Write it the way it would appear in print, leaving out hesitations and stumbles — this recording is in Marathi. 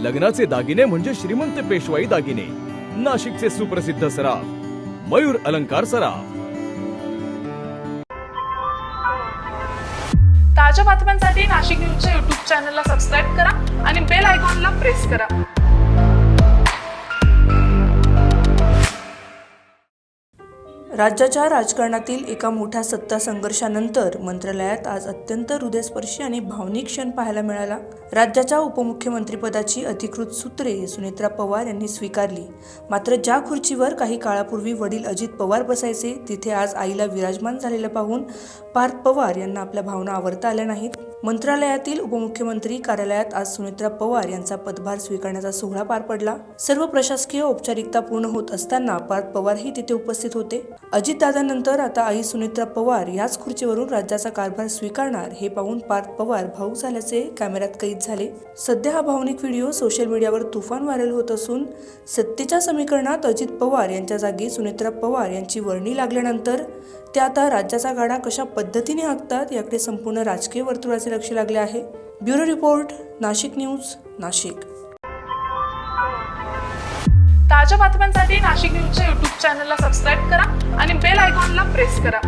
लग्नाचे दागिने म्हणजे श्रीमंत पेशवाई दागिने, नाशिकचे सुप्रसिद्ध सराफ मयूर अलंकार सराफ। ताज्या बातम्यांसाठी नाशिक न्यूजच्या YouTube चॅनलला सबस्क्राईब करा आणि बेल आयकॉनला प्रेस करा। राज्याच्या राजकारणातील एका मोठ्या सत्ता संघर्षानंतर मंत्रालयात आज अत्यंत हृदयस्पर्शी आणि भावनिक क्षण पाहायला मिळाला। राज्याच्या उपमुख्यमंत्रीपदाची अधिकृत सूत्रे सुनेत्रा पवार यांनी स्वीकारली। मात्र ज्या खुर्चीवर काही काळापूर्वी वडील अजित पवार बसायचे, तिथे आज आईला विराजमान झालेलं पाहून पार्थ पवार यांना आपल्या भावना आवरता आल्या नाहीत। मंत्रालयातील उपमुख्यमंत्री कार्यालयात आज सुनेत्रा पवार यांचा पदभार स्वीकारण्याचा सोहळा पार पडला। सर्व प्रशासकीय औपचारिकता पूर्ण होत असताना पार्थ पवारही तिथे उपस्थित होते। अजितदादांनंतर आता आई सुनेत्रा पवार याच खुर्चीवरून राज्याचा कारभार स्वीकारणार हे पाहून पार्थ पवार भावुक झाल्याचे कॅमेऱ्यात कैद झाले। सध्या हा भावनिक व्हिडिओ सोशल मीडियावर तुफान व्हायरल होत असून सत्तेच्या समीकरणात अजित पवार यांच्या जागी सुनेत्रा पवार यांची वर्णी लागल्यानंतर ते आता राज्याचा गाडा कशा पद्धतीने हाकतात याकडे संपूर्ण राजकीय वर्तुळाचे लक्ष लागले आहे। Bureau report, Nashik news, Nashik. ताज्या बातम्यांसाठी नाशिक न्यूजच्या YouTube चॅनलला सबस्क्राईब करा आणि बेल आयकॉनला प्रेस करा।